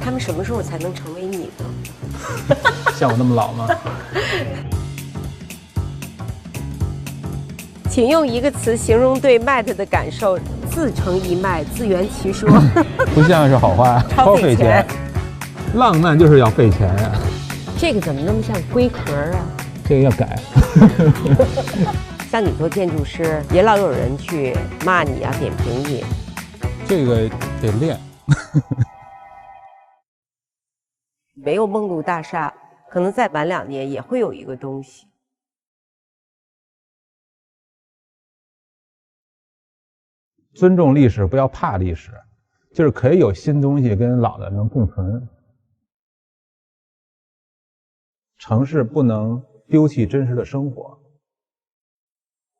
他们什么时候才能成为你呢？像我那么老吗？请用一个词形容对 Matt 的感受，自成一脉，自圆其说。不像是好话，超费钱。浪漫就是要费钱呀。这个怎么那么像龟壳啊？这个要改。像你做建筑师，也老有人去骂你啊，点评你。这个得练。没有梦露大厦，可能再晚2年也会有一个东西。尊重历史，不要怕历史，就是可以有新东西跟老的能共存。城市不能丢弃真实的生活。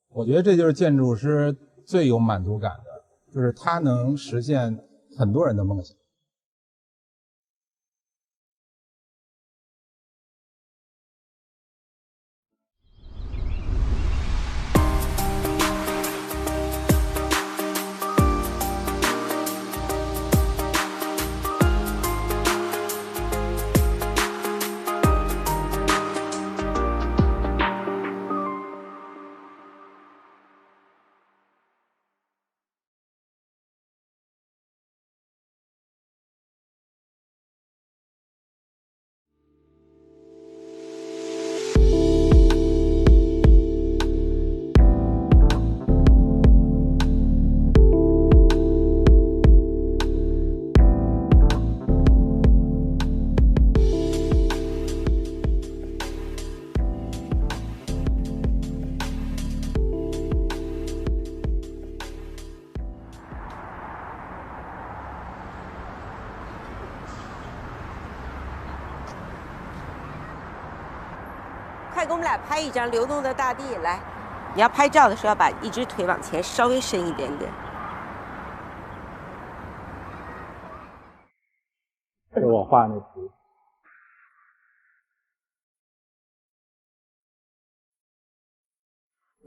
我觉得这就是建筑师最有满足感的，就是他能实现很多人的梦想。快给我们俩拍一张流动的大地来！你要拍照的时候，要把一只腿往前稍微伸一点点。这是我画那图。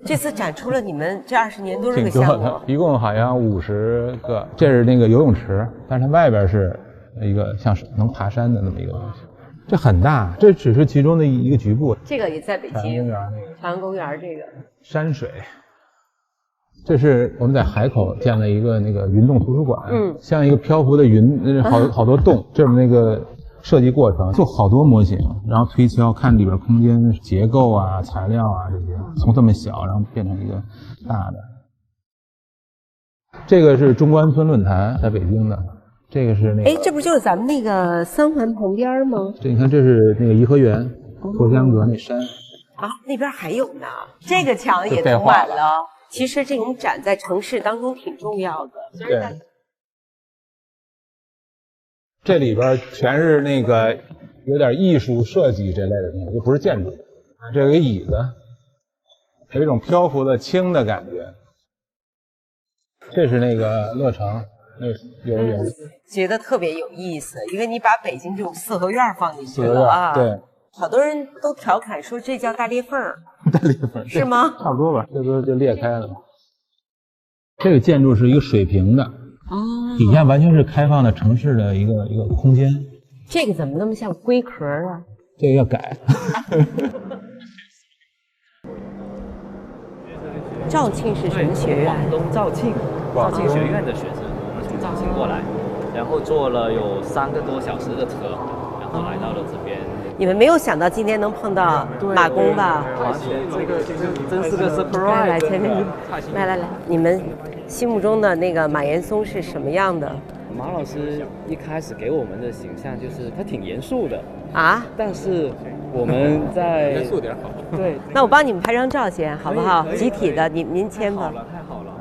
这次展出了你们这20年多少挺个项目？多的，一共好像50个。这是那个游泳池，但是它外边是一个像是能爬山的那么一个东西。这很大，这只是其中的一个局部。这个也在北京。朝阳公园那个。朝阳公园这个。山水。这是我们在海口建了一个那个云洞图书馆，像一个漂浮的云，好多洞，这么那个设计过程，做好多模型，然后推敲看里边空间结构啊、材料啊这些，从这么小然后变成一个大的。这个是中关村论坛，在北京的。这个是那个，哎，这不就是咱们那个三环旁边吗？这你看，这是那个颐和园，过江阁那山啊，那边还有呢。这个墙也涂满了。其实这种展在城市当中挺重要的。对，这里边全是那个有点艺术设计这类的东西，就不是建筑。这有个椅子，有一种漂浮的轻的感觉。这是那个乐城。那幼儿园觉得特别有意思，因为你把北京这种四合院放进去了啊。对，好多人都调侃说这叫大裂缝。大裂缝是吗？差不多吧，这不就裂开了吗？这个建筑是一个水平的，底下完全是开放的城市的一个空间。这个怎么那么像龟壳啊？这个要改。肇庆是什么学院？广东肇庆学院的学生，我们从肇庆过来，然后坐了有3个多小时的车，然后来到了这边。你们没有想到今天能碰到马工吧？这个真是个 surprise。来，前面来，你们心目中的那个马岩松是什么样的？马老师一开始给我们的形象就是他挺严肃的啊，但是我们在严肃点好。对，那我帮你们拍张照先，好不好？集体的，您签吧。太好了。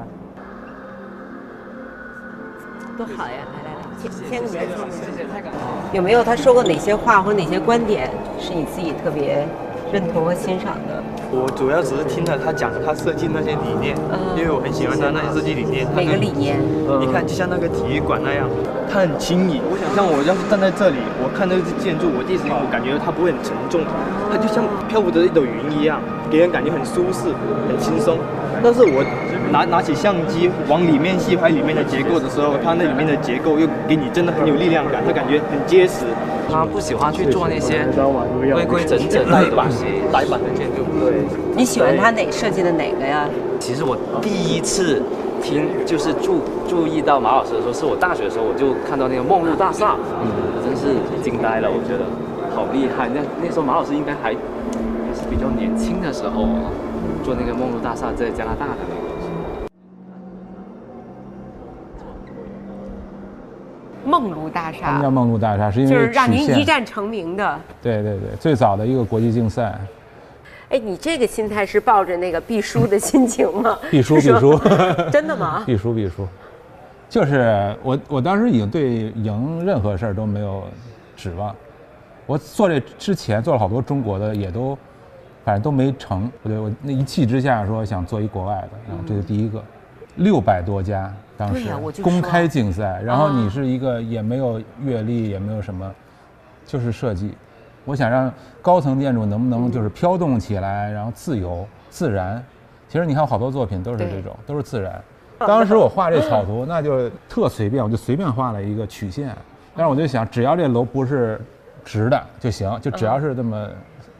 多好呀！来，签个名。谢谢，太感动了。有没有他说过哪些话或哪些观点是你自己特别认同和欣赏的？我主要只是听了他讲他设计那些理念，因为我很喜欢他那些设计理念。哪个理念？你看，就像那个体育馆那样，它很轻盈。我想象我要是站在这里，我看那个建筑，我第一时间我感觉它不会很沉重，它就像漂浮着一朵云一样，给人感觉很舒适、很轻松。但是我拿起相机往里面细拍里面的结构的时候，它那里面的结构又给你真的很有力量感，它感觉很结实。他不喜欢去做那些规规整整呆板的建筑。对，你喜欢他设计的哪个呀？其实我第一次就是注意到马老师的时候，是我大学的时候，我就看到那个梦露大厦，真是惊呆了，我觉得好厉害。那时候马老师应该还是比较年轻的时候做那个梦露大厦在加拿大的那个。梦露大厦，什么叫梦露大厦？是因为就是让您曲线一战成名的。对对对，最早的一个国际竞赛。哎，你这个心态是抱着那个必输的心情吗？必输，真的吗？必输，就是我当时已经对赢任何事儿都没有指望。我做这之前做了好多中国的，也都反正都没成。我那一气之下说想做一国外的，然后这是第一个，600多家。当时公开竞赛，然后你是一个也没有阅历，也没有什么，就是设计。我想让高层建筑能不能就是飘动起来，然后自由自然。其实你看好多作品都是这种，都是自然。当时我画这草图，那就特随便，我就随便画了一个曲线。但是我就想，只要这楼不是直的就行，就只要是这么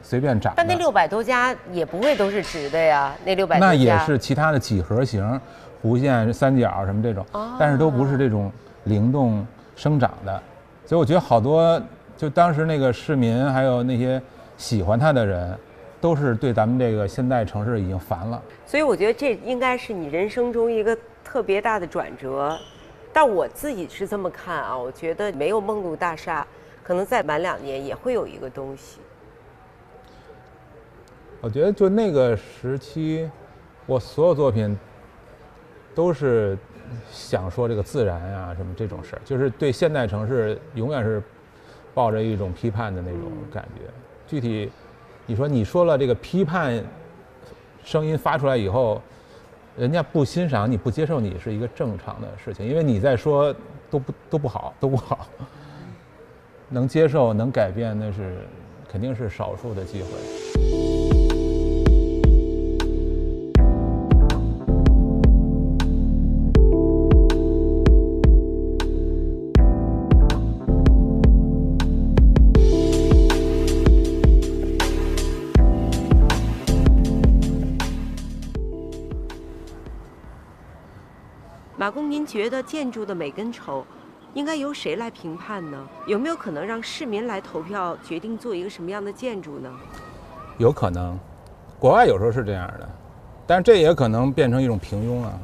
随便长的。但那600多家也不会都是直的呀，那600多家。那也是其他的几何形。弧线、三角什么这种，但是都不是这种灵动生长的，所以我觉得好多就当时那个市民还有那些喜欢它的人，都是对咱们这个现代城市已经烦了。所以我觉得这应该是你人生中一个特别大的转折。但我自己是这么看啊，我觉得没有梦露大厦，可能再晚2年也会有一个东西。我觉得就那个时期，我所有作品。都是想说这个自然啊什么这种事儿，就是对现代城市永远是抱着一种批判的那种感觉。具体你说了这个批判声音发出来以后，人家不欣赏你不接受你是一个正常的事情，因为你在说都不好，能接受能改变那是肯定是少数的机会。马工，您觉得建筑的美跟丑，应该由谁来评判呢？有没有可能让市民来投票决定做一个什么样的建筑呢？有可能，国外有时候是这样的，但是这也可能变成一种平庸啊。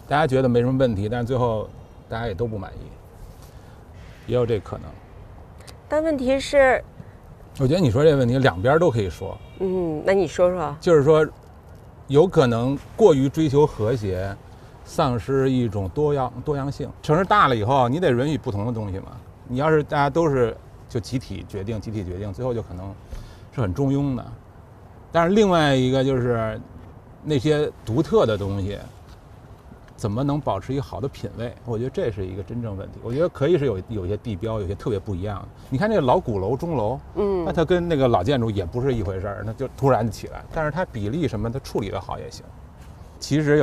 大家觉得没什么问题，但是最后大家也都不满意，也有这可能。但问题是，我觉得你说这个问题两边都可以说。那你说说。就是说，有可能过于追求和谐。丧失一种多样性。城市大了以后，你得允许不同的东西嘛。你要是大家都是就集体决定，最后就可能是很中庸的。但是另外一个就是那些独特的东西，怎么能保持一个好的品位？我觉得这是一个真正问题。我觉得可以是有些地标，有些特别不一样的。你看这个老鼓楼、钟楼，那它跟那个老建筑也不是一回事儿，那就突然就起来。但是它比例什么，它处理得好也行。其实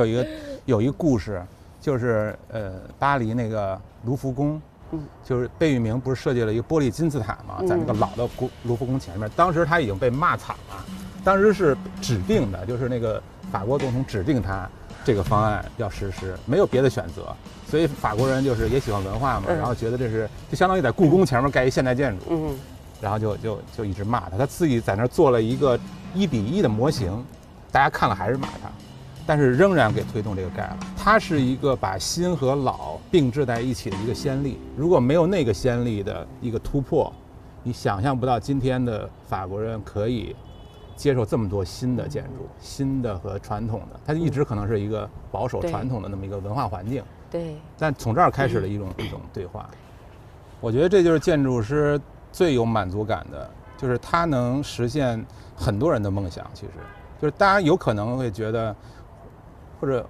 有一个故事，就是巴黎那个卢浮宫，就是贝聿铭不是设计了一个玻璃金字塔嘛，在那个老的卢浮宫前面，当时他已经被骂惨了，当时是指定的，就是那个法国总统指定他这个方案要实施，没有别的选择，所以法国人就是也喜欢文化嘛，然后觉得这是就相当于在故宫前面盖一现代建筑，然后就一直骂他，他自己在那儿做了一个1:1的模型，大家看了还是骂他。但是仍然给推动这个盖了，它是一个把新和老并置在一起的一个先例。如果没有那个先例的一个突破，你想象不到今天的法国人可以接受这么多新的建筑，新的和传统的，它一直可能是一个保守传统的那么一个文化环境。对。但从这儿开始了一种对话。我觉得这就是建筑师最有满足感的，就是他能实现很多人的梦想。其实就是大家有可能会觉得。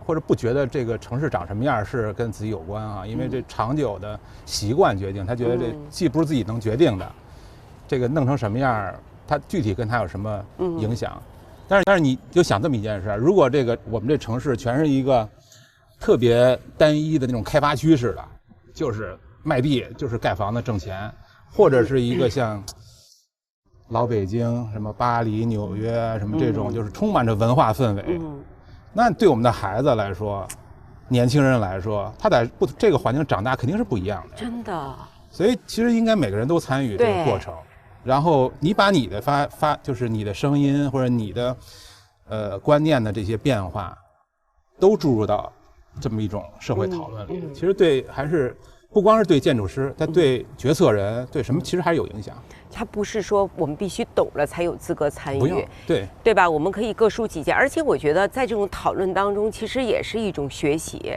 或者不觉得这个城市长什么样是跟自己有关啊，因为这长久的习惯决定，他觉得这既不是自己能决定的，这个弄成什么样，他具体跟他有什么影响？但是你就想这么一件事，如果我们这城市全是一个特别单一的那种开发区似的，就是卖地，就是盖房子挣钱，或者是一个像老北京、什么巴黎、纽约什么这种，就是充满着文化氛围，那对我们的孩子来说，年轻人来说，他在这个环境长大肯定是不一样的。真的。所以其实应该每个人都参与这个过程。然后你把你的就是你的声音或者你的观念的这些变化，都注入到这么一种社会讨论里。其实还是不光是对建筑师，他对决策人对什么其实还是有影响。他不是说我们必须懂了才有资格参与，不用，对吧？我们可以各抒己见，而且我觉得在这种讨论当中，其实也是一种学习。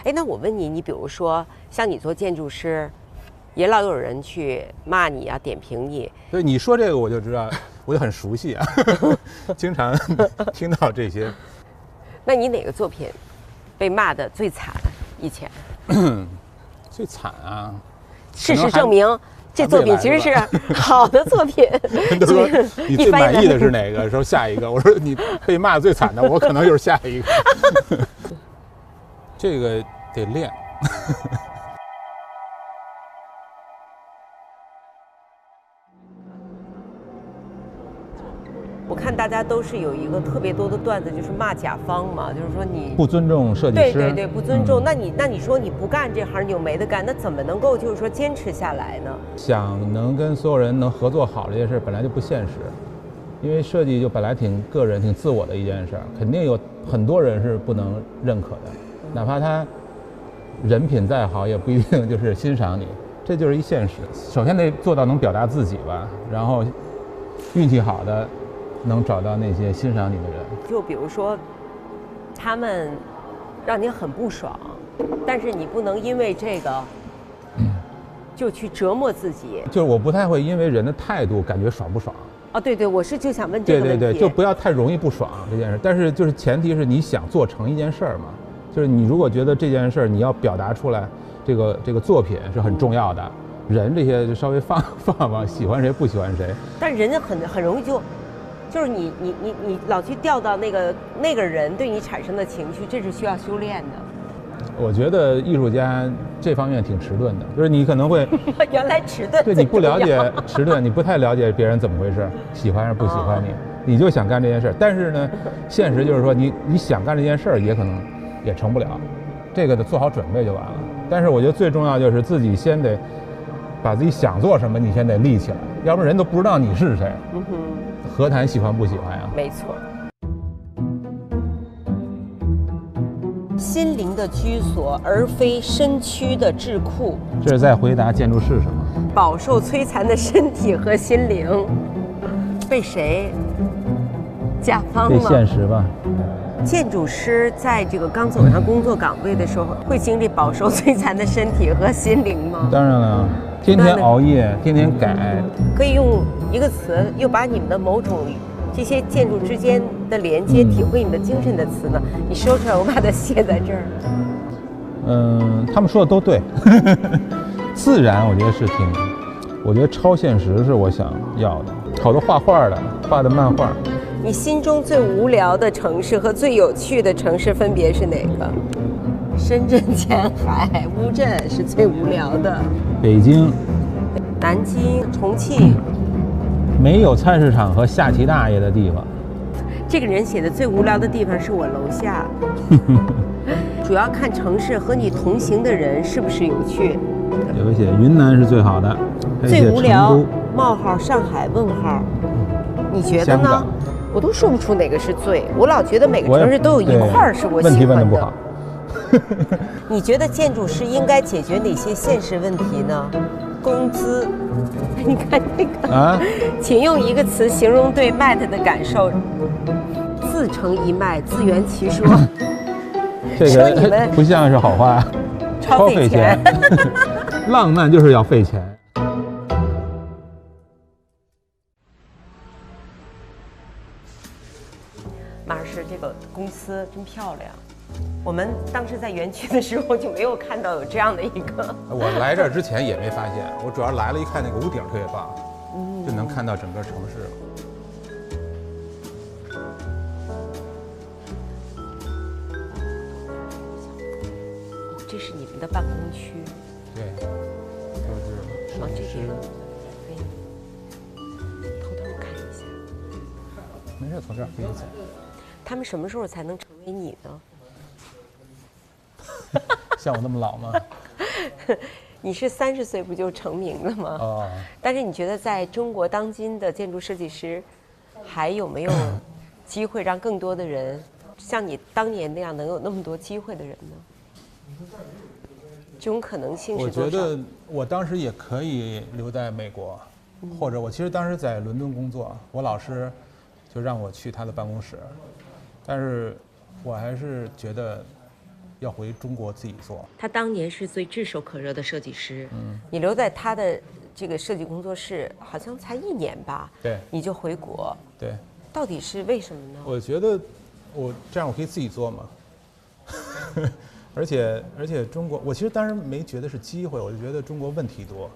那我问你，你比如说像你做建筑师。也老有人去骂你啊，点评你。所以你说这个我就知道，我就很熟悉啊，经常听到这些。那你哪个作品被骂的最惨？以前最惨啊！事实证明，这作品其实是好的作品。都说你最满意的是哪个？说下一个。我说你被骂最惨的，我可能就是下一个。这个得练。我看大家都是有一个特别多的段子，就是骂甲方嘛，就是说你不尊重设计师，对，不尊重。那你说你不干这行，你有没得干，那怎么能够就是说坚持下来呢？想能跟所有人能合作好这件事本来就不现实，因为设计就本来挺个人、挺自我的一件事，肯定有很多人是不能认可的，哪怕他人品再好，也不一定就是欣赏你，这就是一现实。首先得做到能表达自己吧，然后运气好的。能找到那些欣赏你的人，就比如说，他们让你很不爽，但是你不能因为这个，就去折磨自己。就是我不太会因为人的态度感觉爽不爽。哦，对，我是就想问这个问题。对，就不要太容易不爽这件事。但是就是前提是你想做成一件事儿嘛，就是你如果觉得这件事儿你要表达出来，这个作品是很重要的，人这些就稍微放喜欢谁不喜欢谁。但人家很容易就是你老去调到那个人对你产生的情绪，这是需要修炼的。我觉得艺术家这方面挺迟钝的，就是你可能会原来迟钝，对你不了解迟钝，你不太了解别人怎么回事，喜欢还是不喜欢你，你就想干这件事。但是呢，现实就是说你想干这件事也可能也成不了，这个得做好准备就完了。但是我觉得最重要就是自己先得把自己想做什么，你先得立起来，要不然人都不知道你是谁。何谈喜欢不喜欢呀？没错。心灵的居所，而非身躯的智库。这是在回答建筑是什么？饱受摧残的身体和心灵，被谁？甲方吗？被现实吧。建筑师在这个刚走上工作岗位的时候，会经历饱受摧残的身体和心灵吗？当然了，天天熬夜，天天改。可以用一个词，又把你们的某种这些建筑之间的连接，体会你的精神的词呢？你说出来，我把它写在这儿。他们说的都对。自然，我觉得我觉得超现实是我想要的。好多画的漫画。你心中最无聊的城市和最有趣的城市分别是哪个？深圳、前海、乌镇是最无聊的。北京、南京、重庆，没有菜市场和下棋大爷的地方。这个人写的最无聊的地方是我楼下。主要看城市和你同行的人是不是有趣。有写云南是最好的，最无聊冒号上海问号。你觉得呢？我都说不出哪个是最，我老觉得每个城市都有一块是我喜欢的。问题问得不好。你觉得建筑师应该解决哪些现实问题呢？工资。你看这个啊，请用一个词形容对 Matt 的感受。自成一脉，自圆其说。这个不像是好话。超费钱。浪漫就是要费钱。马老师，这个公司真漂亮。我们当时在园区的时候就没有看到有这样的一个。我来这儿之前也没发现，我主要来了一看那个屋顶特别棒，就能看到整个城市。这是你们的办公区。对，就是往这边，可以偷偷看一下。没事，从这儿可以走。他们什么时候才能成为你呢？像我那么老吗？你是30岁不就成名了吗？哦。但是你觉得在中国当今的建筑设计师，还有没有机会让更多的人像你当年那样能有那么多机会的人呢？这种可能性是多少？我觉得我当时也可以留在美国，或者我其实当时在伦敦工作，我老师就让我去他的办公室，但是我还是觉得要回中国自己做。他当年是最炙手可热的设计师，你留在他的这个设计工作室好像才1年吧？对，你就回国，对，到底是为什么呢？我觉得我这样我可以自己做嘛，而且中国，我其实当时没觉得是机会，我就觉得中国问题多，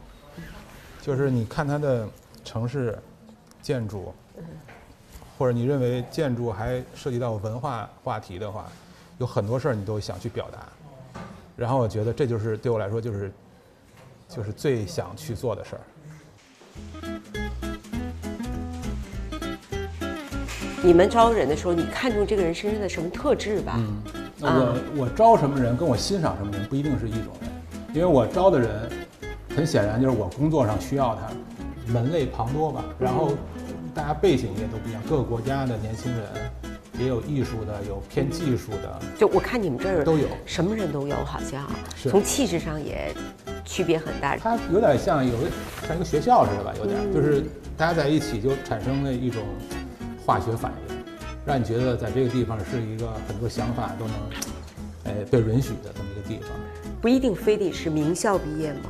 就是你看它的城市建筑，或者你认为建筑还涉及到文化话题的话，有很多事儿你都想去表达，然后我觉得这就是对我来说就是最想去做的事儿。你们招人的时候，你看中这个人身上的什么特质吧？我招什么人，跟我欣赏什么人不一定是一种人，因为我招的人，很显然就是我工作上需要他，门类旁多吧，然后大家背景也都不一样，各个国家的年轻人，也有艺术的，有偏技术的，就我看你们这儿都有，什么人都有，好像从气质上也区别很大。它有点像一个学校似的吧，有点就是大家在一起就产生了一种化学反应，让你觉得在这个地方是一个很多想法都能，被允许的这么一个地方。不一定非得是名校毕业吗？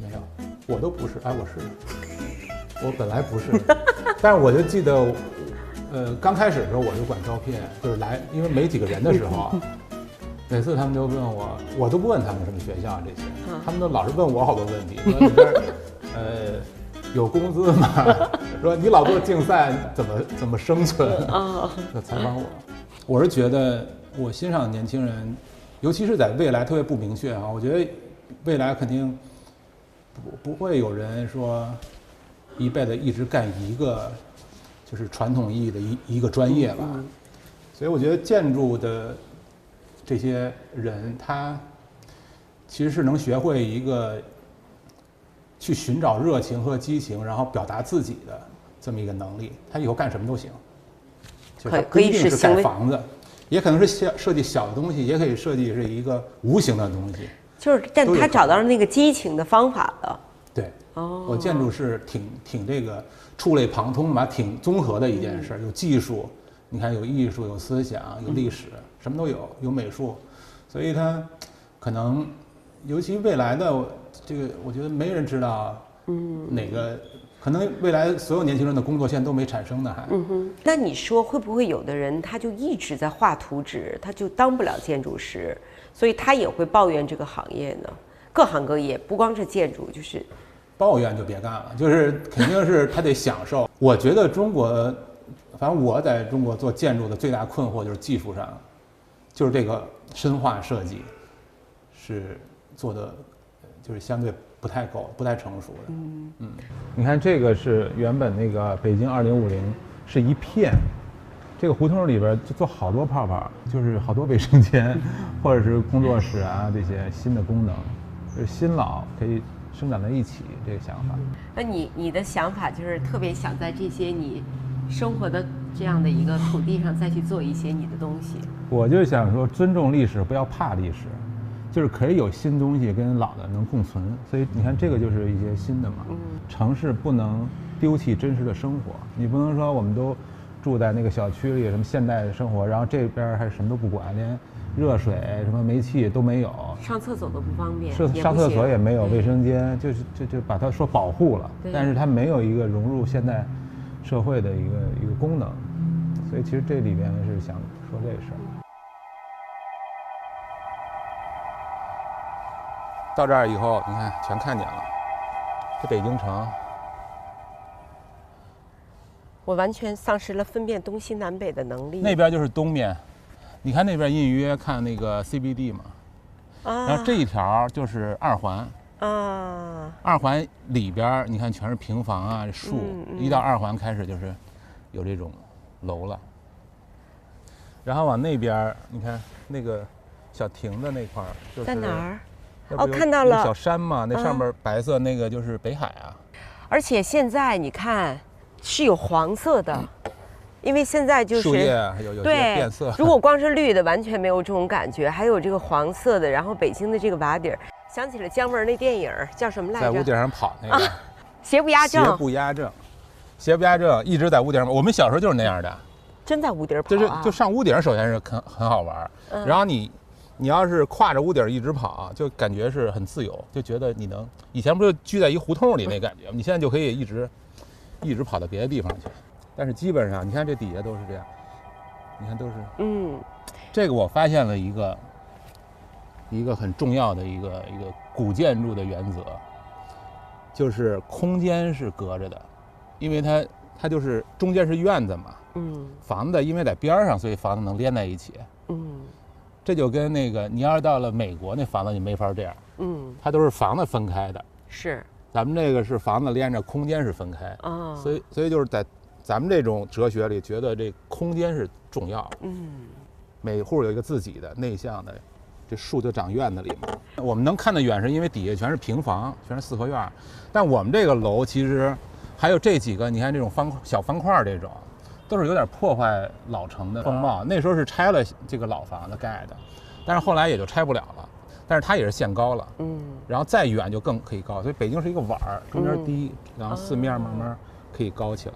没有，我都不是。哎，我本来不是，但是我就记得，刚开始的时候我就管招聘，就是来，因为没几个人的时候，每次他们就问我，我都不问他们什么学校这些，他们都老是问我好多问题，说你这儿，有工资吗？说你老做竞赛，怎么生存？就采访我。我是觉得我欣赏年轻人，尤其是在未来特别不明确啊，我觉得未来肯定不会有人说一辈子一直干一个就是传统意义的一个专业吧。所以我觉得建筑的这些人，他其实是能学会一个去寻找热情和激情，然后表达自己的这么一个能力，他以后干什么都行。可以是盖房子，也可能是设计小的东西，也可以设计是一个无形的东西。但他找到了那个激情的方法了。对，我建筑是挺这个触类旁通吧，挺综合的一件事，有技术，你看有艺术，有思想，有历史，什么都有，有美术，所以它可能，尤其未来的这个，我觉得没人知道，哪个可能未来所有年轻人的工作现在都没产生呢还。那你说会不会有的人他就一直在画图纸，他就当不了建筑师，所以他也会抱怨这个行业呢？各行各业不光是建筑，就是抱怨就别干了，就是肯定是他得享受。我觉得中国，反正我在中国做建筑的最大困惑就是技术上，就是这个深化设计是做的就是相对不太够，不太成熟的。你看这个是原本那个北京2050是一片，这个胡同里边就做好多泡泡，就是好多卫生间或者是工作室啊，这些新的功能，就是新老可以生长在一起，这个想法。那你的想法就是特别想在这些你生活的这样的一个土地上再去做一些你的东西。我就想说，尊重历史，不要怕历史，就是可以有新东西跟老的能共存。所以你看，这个就是一些新的嘛。城市不能丢弃真实的生活，你不能说我们都住在那个小区里，什么现代的生活，然后这边还什么都不管，连热水、什么煤气都没有，上厕所都不方便，上厕所也没有，卫生间就把它说保护了，但是它没有一个融入现代社会的一个功能，所以其实这里边是想说这事儿。到这儿以后，你看全看见了，这北京城。我完全丧失了分辨东西南北的能力。那边就是东面，你看那边隐隐约约看那个 CBD 嘛，然后这一条就是2环。2环里边你看全是平房啊，树，一到2环开始就是有这种楼了。然后往那边你看那个小亭子那块儿，就是在哪儿？哦，看到了，小山嘛，那上面白色那个就是北海啊。而且现在你看是有黄色的，因为现在就是树叶有些变色。如果光是绿的，完全没有这种感觉。还有这个黄色的，然后北京的这个瓦底儿，想起了姜文那电影叫什么来着？在屋顶上跑那个。邪不压正。邪不压正，邪不压正，一直在屋顶上。我们小时候就是那样的。真在屋顶跑啊？就上屋顶，首先是很好玩，然后你要是跨着屋顶一直跑，就感觉是很自由，就觉得你能以前不是聚在一胡同里那感觉吗？你现在就可以一直跑到别的地方去。但是基本上你看这底下都是这样，你看都是这个我发现了一个很重要的一个古建筑的原则，就是空间是隔着的，因为它就是中间是院子嘛。房子因为在边上，所以房子能连在一起。这就跟那个你要是到了美国那房子，你没法这样。它都是房子分开的。是。咱们这个是房子连着，空间是分开。所以就是在咱们这种哲学里，觉得这空间是重要的。每户有一个自己的内向的，这树就长院子里嘛。我们能看得远，是因为底下全是平房，全是四合院。但我们这个楼其实还有这几个，你看这种小方块这种。都是有点破坏老城的风貌。那时候是拆了这个老房子盖的，但是后来也就拆不了了。但是它也是限高了，然后再远就更可以高。所以北京是一个碗儿，中间低，然后四面慢慢可以高起来。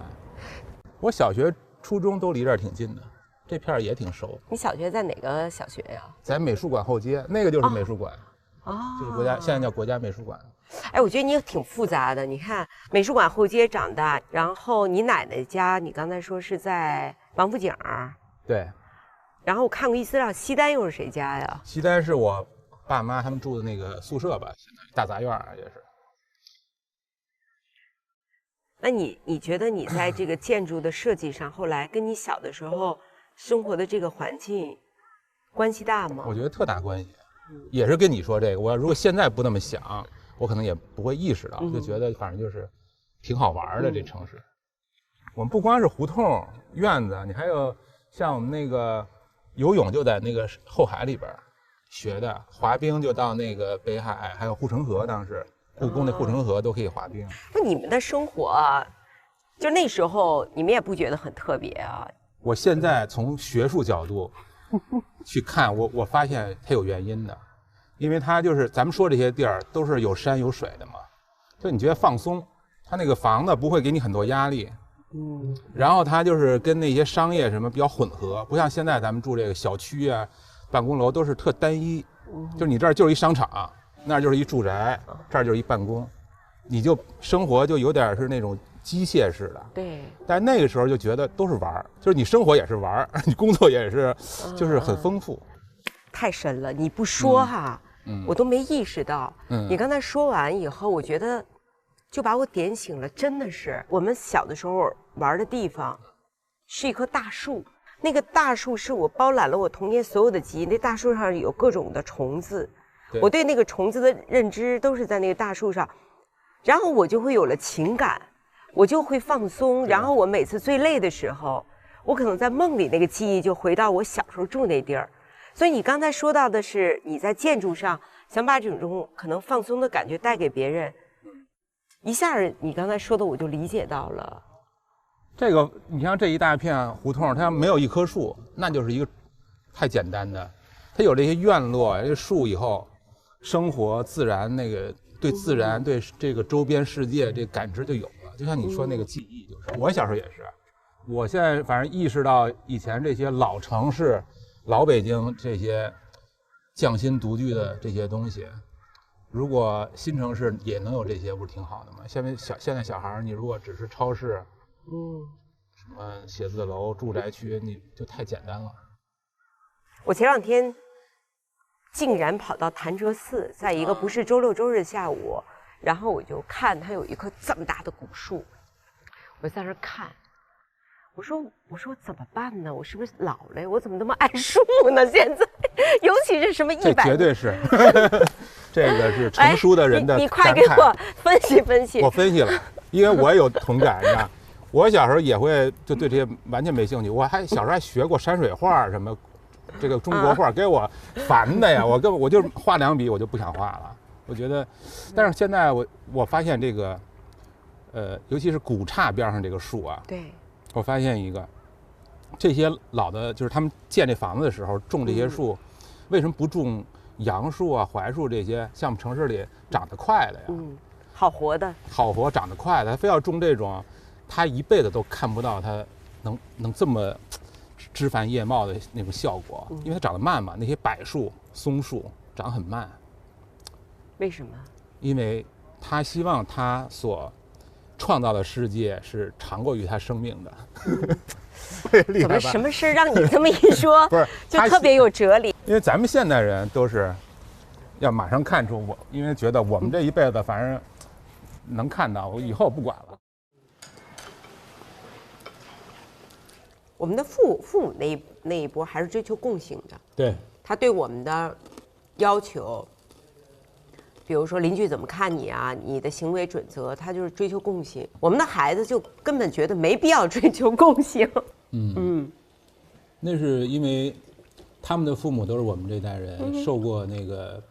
我小学、初中都离这儿挺近的，这片儿也挺熟。你小学在哪个小学呀？在美术馆后街，那个就是美术馆，就是现在叫国家美术馆。哎，我觉得你挺复杂的。你看，美术馆后街长大，然后你奶奶家，你刚才说是在王府井。对。然后我看过一资料，西单又是谁家呀？西单是我爸妈他们住的那个宿舍吧，现在大杂院也是。那你觉得你在这个建筑的设计上，后来跟你小的时候生活的这个环境关系大吗？我觉得特大关系，也是跟你说这个。我如果现在不那么想，我可能也不会意识到，就觉得反正就是挺好玩的这城市。我们不光是胡同院子，你还有像我们那个游泳就在那个后海里边学的，滑冰就到那个北海，还有护城河，当时故宫那护城河都可以滑冰。那你们的生活啊，就那时候你们也不觉得很特别啊？我现在从学术角度去看，我发现它有原因的。因为它就是咱们说这些地儿都是有山有水的嘛，就你觉得放松，它那个房子不会给你很多压力，然后它就是跟那些商业什么比较混合，不像现在咱们住这个小区啊，办公楼都是特单一，就你这儿就是一商场，那儿就是一住宅，这儿就是一办公，你就生活就有点是那种机械式的。对。但那个时候就觉得都是玩儿，就是你生活也是玩儿，你工作也是，就是很丰富。太深了，你不说哈。我都没意识到。你刚才说完以后，我觉得就把我点醒了。真的是，我们小的时候玩的地方是一棵大树，那个大树是我包揽了我童年所有的记忆。那大树上有各种的虫子，我对那个虫子的认知都是在那个大树上，然后我就会有了情感，我就会放松。然后我每次最累的时候，我可能在梦里那个记忆就回到我小时候住那地儿。所以你刚才说到的是你在建筑上想把这种可能放松的感觉带给别人，一下你刚才说的我就理解到了。这个你像这一大片胡同，它没有一棵树，那就是一个太简单的。它有这些院落、这树以后，生活自然那个对自然对这个周边世界这感知就有了。就像你说那个记忆，就是我小时候也是。我现在反正意识到以前这些老城市。老北京这些匠心独具的这些东西，如果新城市也能有这些，不是挺好的吗？现在小孩，你如果只是超市，什么写字楼、住宅区，你就太简单了。我前两天竟然跑到潭柘寺，在一个不是周六周日下午，然后我就看它有一棵这么大的古树，我在那儿看。我说怎么办呢？我是不是老了？我怎么那么爱树呢？现在，尤其是什么100，这绝对是，这个是成熟的人的你快给我分析分析。我分析了，因为我也有同感，你知道，我小时候也会就对这些完全没兴趣，我小时候还学过山水画什么，这个中国画给我烦的呀，我就画2笔我就不想画了，我觉得，但是现在我发现这个，尤其是古刹边上这个树啊，对。我发现一个，这些老的，就是他们建这房子的时候种这些树，为什么不种杨树啊、槐树这些，像我们城市里长得快的呀？好活的，长得快的，他非要种这种，他一辈子都看不到他能这么枝繁叶茂的那种效果，因为它长得慢嘛。那些柏树、松树长很慢，为什么？因为他希望他所创造的世界是长过于他生命的。怎么什么事让你这么一说，不是就特别有哲理？因为咱们现代人都是要马上看出因为觉得我们这一辈子反正能看到，我以后不管了。我们的父母那一波还是追求共性的，对，他对我们的要求。比如说邻居怎么看你啊，你的行为准则，他就是追求共性。我们的孩子就根本觉得没必要追求共性。那是因为他们的父母都是我们这代人，受过那个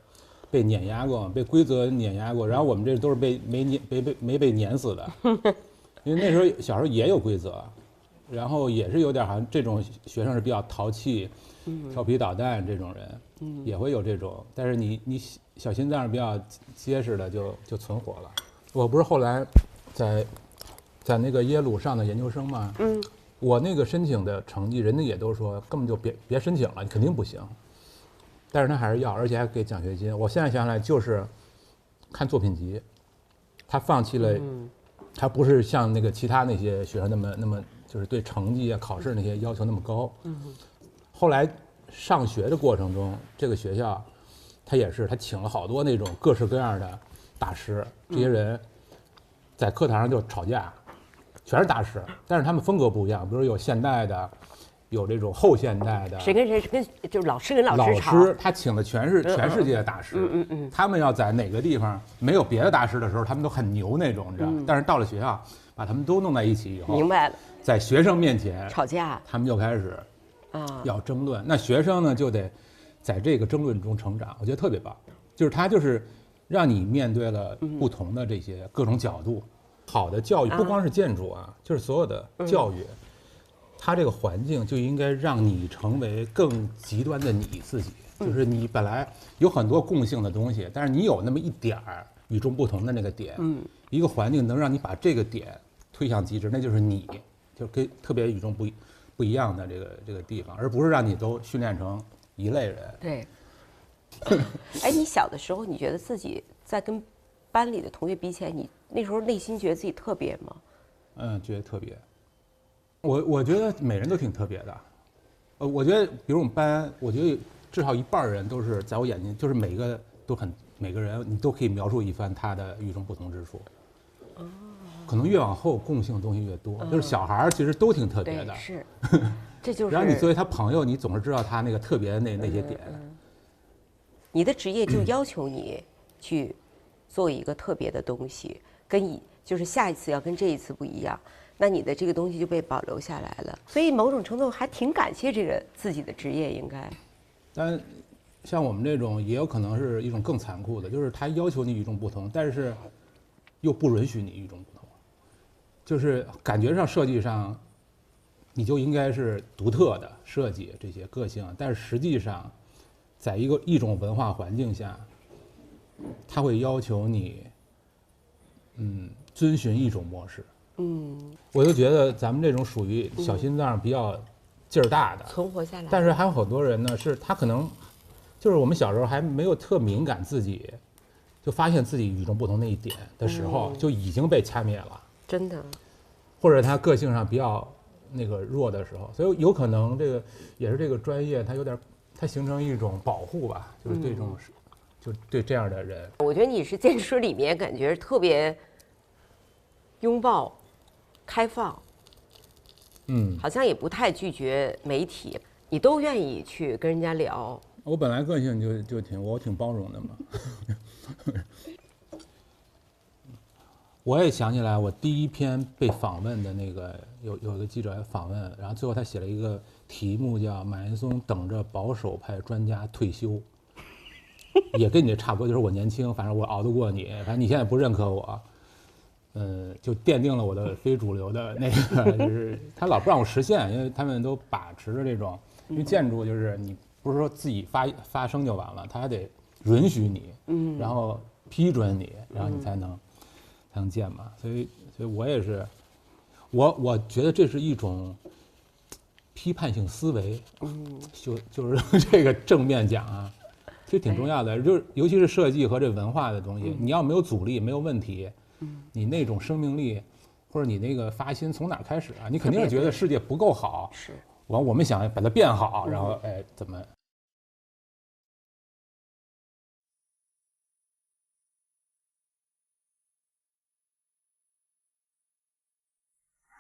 被碾压过，被规则碾压过，然后我们这都是没被碾死的。因为那时候小时候也有规则，然后也是有点好像这种学生是比较淘气、调皮捣蛋这种人，也会有这种，但是你小心脏比较结实的就存活了。我不是后来在那个耶鲁上的研究生吗？我那个申请的成绩，人家也都说根本就别申请了，你肯定不行。但是他还是要，而且还给奖学金。我现在想起来就是看作品集，他放弃了，他不是像那个其他那些学生那么就是对成绩啊、考试那些要求那么高。后来上学的过程中，这个学校。他也是，他请了好多那种各式各样的大师，这些人在课堂上就吵架，全是大师，但是他们风格不一样，比如有现代的，有这种后现代的。谁跟谁就是老师跟老师吵。老师他请的全世界的大师，他们要在哪个地方没有别的大师的时候，他们都很牛那种，你知道。但是到了学校，把他们都弄在一起以后，明白了，在学生面前吵架，他们就开始要争论。那学生呢就得。在这个争论中成长，我觉得特别棒，就是他就是让你面对了不同的这些各种角度。好的教育不光是建筑啊，就是所有的教育，它这个环境就应该让你成为更极端的你自己。就是你本来有很多共性的东西，但是你有那么一点儿与众不同的那个点。一个环境能让你把这个点推向极致，那就是你，就跟特别与众不一样的这个地方，而不是让你都训练成。一类人。对。哎，你小的时候，你觉得自己在跟班里的同学比起来，你那时候内心觉得自己特别吗？觉得特别。我觉得每人都挺特别的。我觉得，比如我们班，我觉得至少一半人都是在我眼睛，就是每个人你都可以描述一番他的与众不同之处。可能越往后共性的东西越多，就是小孩其实都挺特别的。是。这就是。然后你作为他朋友，你总是知道他那个特别的那些点。你的职业就要求你去做一个特别的东西，就是下一次要跟这一次不一样，那你的这个东西就被保留下来了。所以某种程度还挺感谢这个自己的职业，应该。但像我们这种也有可能是一种更残酷的，就是他要求你与众不同，但是又不允许你与众不同，就是感觉上设计上。你就应该是独特的设计这些个性，但是实际上，在一种文化环境下，它会要求你，遵循一种模式。我就觉得咱们这种属于小心脏比较劲儿大的，存活下来。但是还有很多人呢，是他可能就是我们小时候还没有特敏感自己，就发现自己与众不同那一点的时候，就已经被掐灭了。真的。或者他个性上比较。那个弱的时候，所以有可能这个也是这个专业，它形成一种保护吧，就是对这种，就对这样的人。我觉得你是建筑师里面感觉特别拥抱、开放，好像也不太拒绝媒体，你都愿意去跟人家聊。我本来个性我挺包容的嘛。我也想起来，我第一篇被访问的那个有个记者访问，然后最后他写了一个题目叫“马岩松等着保守派专家退休”，也跟你这差不多，就是我年轻，反正我熬得过你，反正你现在不认可我，就奠定了我的非主流的那个，就是他老不让我实现，因为他们都把持着这种，因为建筑就是你不是说自己发声就完了，他还得允许你，然后批准你，然后你才能建嘛，所以我也是，我觉得这是一种批判性思维，就是这个正面讲啊，其实挺重要的，就是尤其是设计和这文化的东西，你要没有阻力，没有问题，你那种生命力或者你那个发心从哪儿开始啊？你肯定是觉得世界不够好，是，我们想把它变好，然后怎么？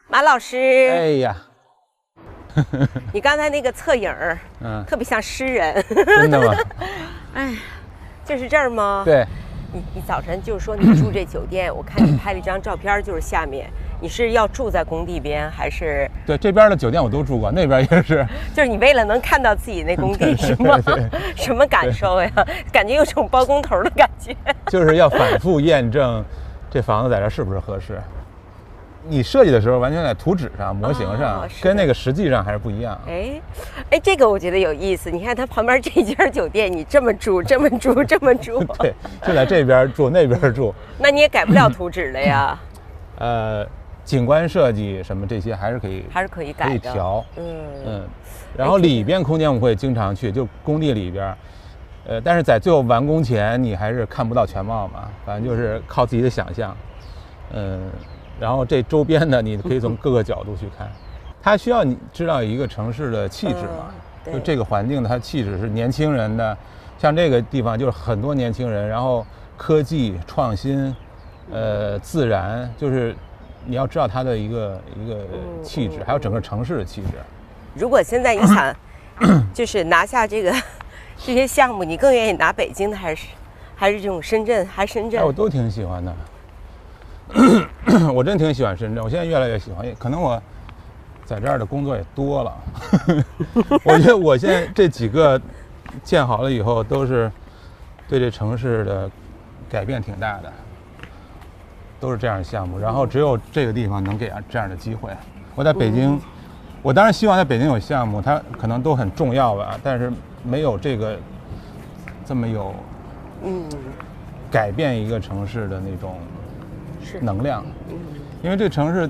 马老师，哎呀，你刚才那个侧影儿，特别像诗人。真的吗？哎，这是这儿吗？对。你早晨就是说你住这酒店，我看你拍了一张照片，就是下面，你是要住在工地边还是？对，这边的酒店我都住过，那边也是。就是你为了能看到自己那工地是吗？什么感受呀？感觉有种包工头的感觉。就是要反复验证，这房子在这是不是合适。你设计的时候完全在图纸上、模型上，跟那个实际上还是不一样。哎，这个我觉得有意思。你看它旁边这家酒店，你这么住，这么住，这么住，对，就在这边住，那边住。那你也改不了图纸了呀。景观设计什么这些还是可以改的，可以调。然后里边空间我们会经常去，就工地里边。但是在最后完工前，你还是看不到全貌嘛，反正就是靠自己的想象。然后这周边的你可以从各个角度去看，它需要你知道一个城市的气质嘛，就这个环境的它气质是年轻人的，像这个地方就是很多年轻人，然后科技创新，自然，就是你要知道它的一个气质，还有整个城市的气质。如果现在你想就是拿下这些项目，你更愿意拿北京的还是这种深圳？还深圳？我都挺喜欢的。我真挺喜欢深圳，我现在越来越喜欢，可能我在这儿的工作也多了。我觉得我现在这几个建好了以后，都是对这城市的改变挺大的，都是这样的项目。然后只有这个地方能给这样的机会。我在北京，我当然希望在北京有项目，它可能都很重要吧，但是没有这个这么有改变一个城市的那种能量。因为这城市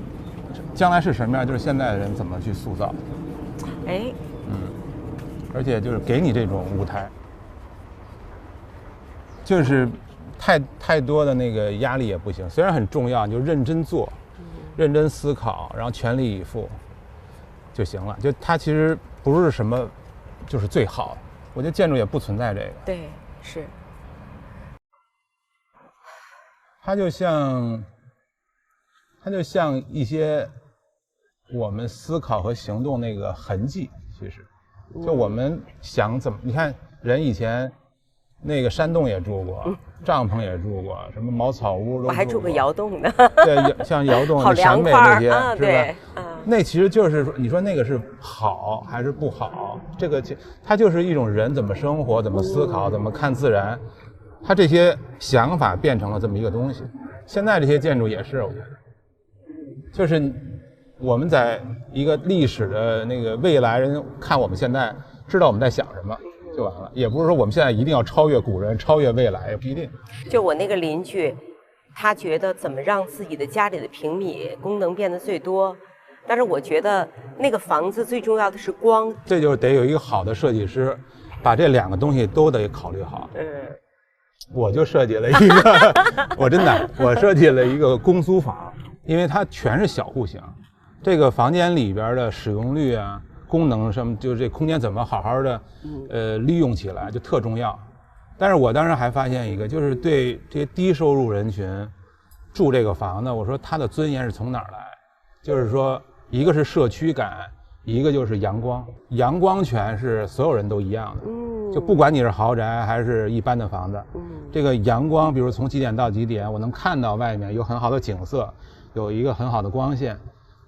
将来是什么样，就是现在的人怎么去塑造。而且就是给你这种舞台，就是太多的那个压力也不行，虽然很重要，你就认真做，认真思考，然后全力以赴就行了。就它其实不是什么就是最好，我觉得建筑也不存在这个。对，是。它就像一些我们思考和行动那个痕迹，其实就我们想怎么，你看人以前那个山洞也住过，帐篷也住过，什么茅草屋都住过，我还住过窑洞呢。对，像窑洞、陕北那些，是吧？那其实就是说，你说那个是好还是不好？这个它就是一种人怎么生活、怎么思考、怎么看自然，它这些想法变成了这么一个东西。现在这些建筑也是，我觉得，就是我们在一个历史的那个未来人看我们现在，知道我们在想什么就完了，也不是说我们现在一定要超越古人、超越未来，也不一定。就我那个邻居，他觉得怎么让自己的家里的平米功能变得最多，但是我觉得那个房子最重要的是光，这就得有一个好的设计师，把这两个东西都得考虑好。我就设计了一个，我设计了一个公租房，因为它全是小户型，这个房间里边的使用率啊、功能什么，就是这空间怎么好好的利用起来就特重要。但是我当时还发现一个，就是对这些低收入人群住这个房子，我说他的尊严是从哪儿来？就是说一个是社区感，一个就是阳光。阳光权是所有人都一样的，就不管你是豪宅还是一般的房子，这个阳光，比如从几点到几点，我能看到外面有很好的景色，有一个很好的光线，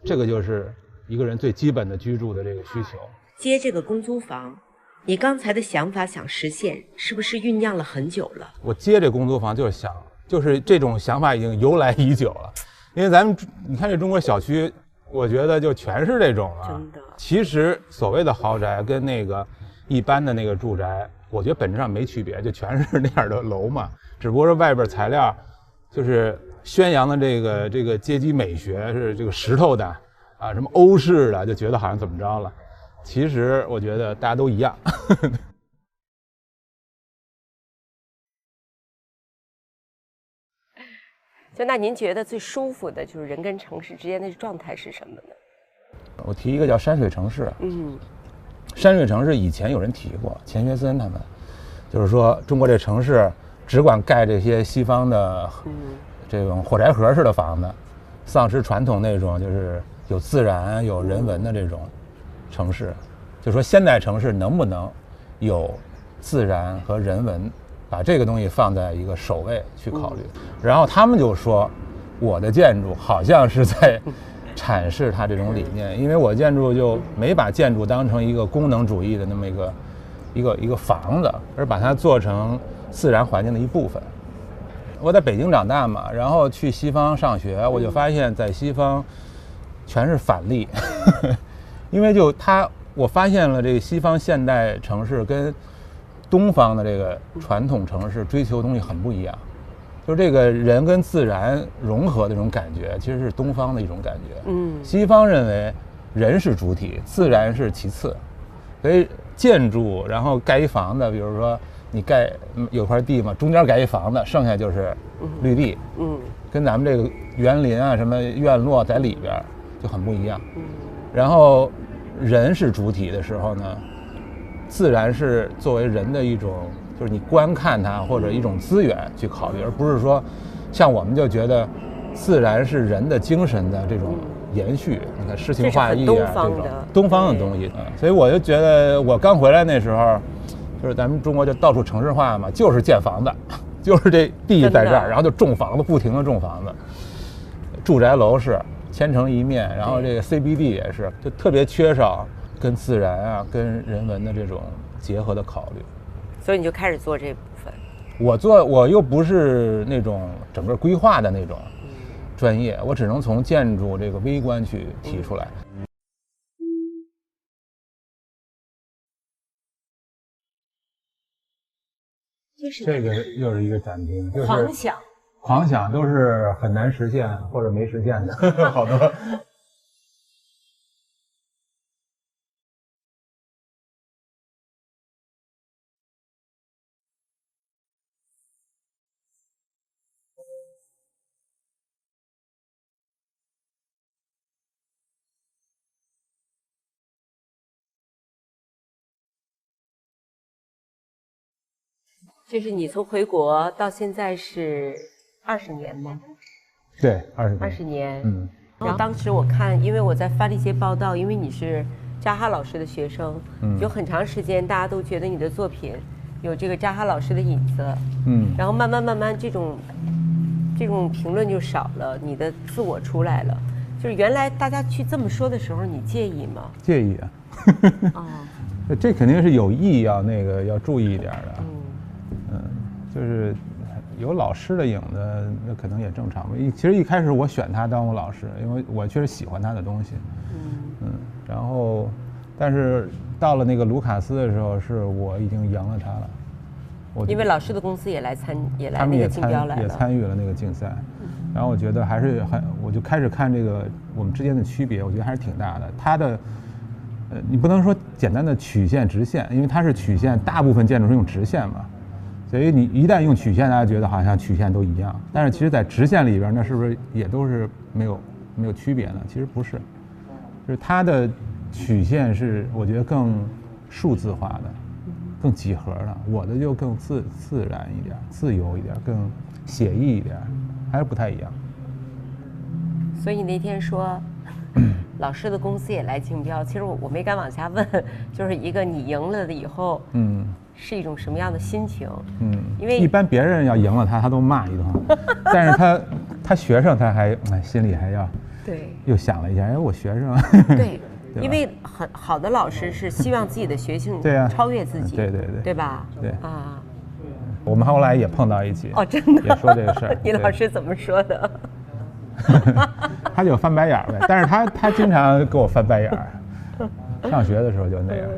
这个就是一个人最基本的居住的这个需求。接这个公租房，你刚才的想法想实现，是不是酝酿了很久了？我接这公租房就是这种想法已经由来已久了，因为咱们你看这中国小区，我觉得就全是这种了。真的，其实所谓的豪宅跟那个一般的那个住宅，我觉得本质上没区别，就全是那样的楼嘛，只不过是外边材料就是宣扬的这个阶级美学是这个石头的啊，什么欧式的，就觉得好像怎么着了。其实我觉得大家都一样。就那您觉得最舒服的就是人跟城市之间的状态是什么呢？我提一个叫山水城市。山水城市以前有人提过，钱学森他们，就是说中国这城市只管盖这些西方的这种火柴盒式的房子，丧失传统那种就是有自然有人文的这种城市。就说现代城市能不能有自然和人文，把这个东西放在一个首位去考虑。然后他们就说我的建筑好像是在阐释他这种理念，因为我建筑就没把建筑当成一个功能主义的那么一个房子，而把它做成自然环境的一部分。我在北京长大嘛，然后去西方上学，我就发现在西方全是反例。因为我发现了这个西方现代城市跟东方的这个传统城市追求的东西很不一样，就是这个人跟自然融合的这种感觉，其实是东方的一种感觉。西方认为人是主体，自然是其次，所以建筑然后盖一房子，比如说你盖有块地嘛，中间盖一房子，剩下就是绿地，跟咱们这个园林啊什么院落在里边就很不一样。然后人是主体的时候呢，自然是作为人的一种，就是你观看它或者一种资源去考虑，而不是说像我们就觉得自然是人的精神的这种延续。你看诗情画意啊，这种东方的东西。所以我就觉得我刚回来那时候，就是咱们中国就到处城市化嘛，就是建房子，就是这地在这儿，然后就种房子，不停的种房子，住宅楼是千城一面，然后这个 CBD 也是，就特别缺少跟自然啊、跟人文的这种结合的考虑。所以你就开始做这部分。我又不是那种整个规划的那种专业，我只能从建筑这个微观去提出来。这个又是一个展厅，就是狂想都是很难实现或者没实现的，好多。就是你从回国到现在是20年吗？对，20年。然后当时我看，因为我在翻了一些报道，因为你是扎哈老师的学生，有很长时间大家都觉得你的作品有这个扎哈老师的影子，然后慢慢这种评论就少了，你的自我出来了。就是原来大家去这么说的时候，你介意吗？介意啊。这肯定是有意要注意一点的。就是有老师的影子，那可能也正常吧。其实一开始我选他当我老师，因为我确实喜欢他的东西。然后，但是到了那个卢卡斯的时候，是我已经赢了他了。因为老师的公司也来他们那个竞标来了，也参与了那个竞赛。然后我觉得还是我就开始看这个我们之间的区别，我觉得还是挺大的。他的你不能说简单的曲线直线，因为它是曲线，大部分建筑是用直线嘛。所以你一旦用曲线，大家觉得好像曲线都一样，但是其实在直线里边，那是不是也都是没有区别呢？其实不是，就是它的曲线是我觉得更数字化的，更几何的，我的就更自然一点，自由一点，更写意一点，还是不太一样。所以那天说老师的公司也来竞标，其实我没敢往下问，就是一个你赢了的以后，是一种什么样的心情？因为一般别人要赢了他都骂一通，但是他学生他还心里还要对，又想了一下，哎，我学生对，因为很好的老师是希望自己的学生超越自己，对，对吧？对啊，我们后来也碰到一起，哦，真的也说这个事儿。你老师怎么说的？他就翻白眼呗，但是他经常给我翻白眼，上学的时候就那样。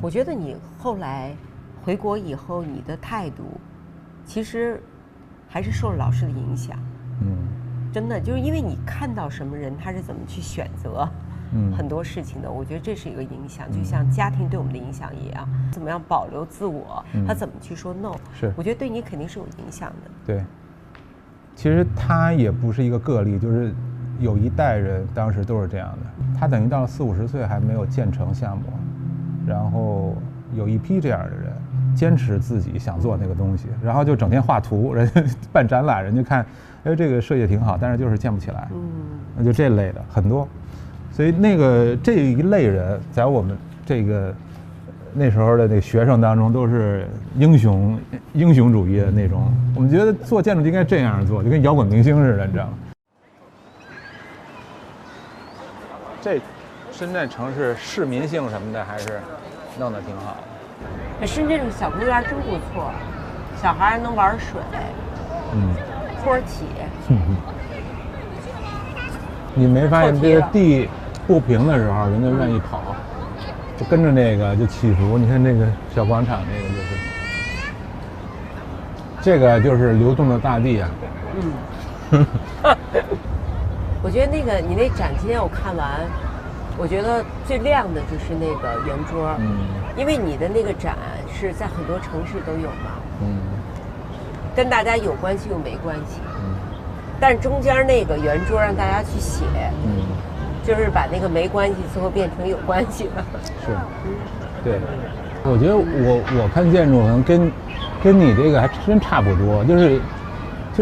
我觉得你后来回国以后，你的态度其实还是受了老师的影响。真的就是因为你看到什么人，他是怎么去选择很多事情的，我觉得这是一个影响，就像家庭对我们的影响一样，怎么样保留自我，他怎么去说 no， 是，我觉得对你肯定是有影响的。对，其实他也不是一个个例，就是有一代人当时都是这样的，他等于到了40、50岁还没有建成项目，然后有一批这样的人坚持自己想做那个东西，然后就整天画图，人家办展览，人家看，哎，这个设计挺好，但是就是建不起来，那就这类的很多，所以这一类人在我们这个那时候的那个学生当中都是英雄主义的那种，我们觉得做建筑就应该这样做，就跟摇滚明星似的，你知道吗？这深圳城市市民性什么的还是弄得挺好的。深圳这个小公园真不错，小孩还能玩水，坡起。你没发现这个地不平的时候，人家愿意跑，就跟着那个就起伏。你看那个小广场，那个就是，这个就是流动的大地啊。我觉得你那展今天我看完，我觉得最亮的就是那个圆桌，因为你的那个展是在很多城市都有嘛，跟大家有关系又没关系，但是中间那个圆桌让大家去写，就是把那个没关系最后变成有关系了。是，对，我觉得我看建筑可能跟你这个还真差不多，就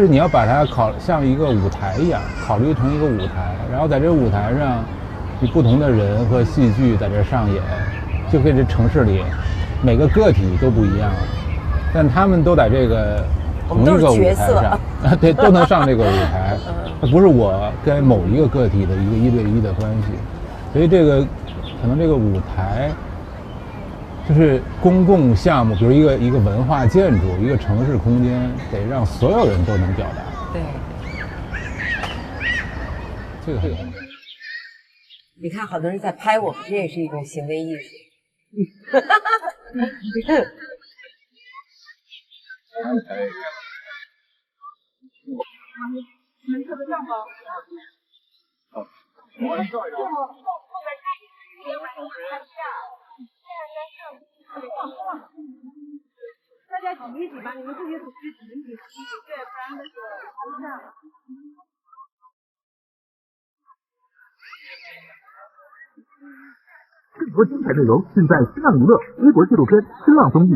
是你要把它像一个舞台一样考虑成一个舞台，然后在这个舞台上，你不同的人和戏剧在这上演，就跟这城市里每个个体都不一样，但他们都在这个同一个舞台上，对，都能上这个舞台，它不是我跟某一个个体的一个1对1的关系，所以这个可能这个舞台就是公共项目，比如一个文化建筑，一个城市空间，得让所有人都能表达。对，这个很重要。你看，好多人在拍我们，这也是一种行为艺术。大家挤一挤吧，你们自己组织挤一挤，对，不然那个不上。更多精彩内容尽在新浪娱乐微博纪录片《新浪综艺》。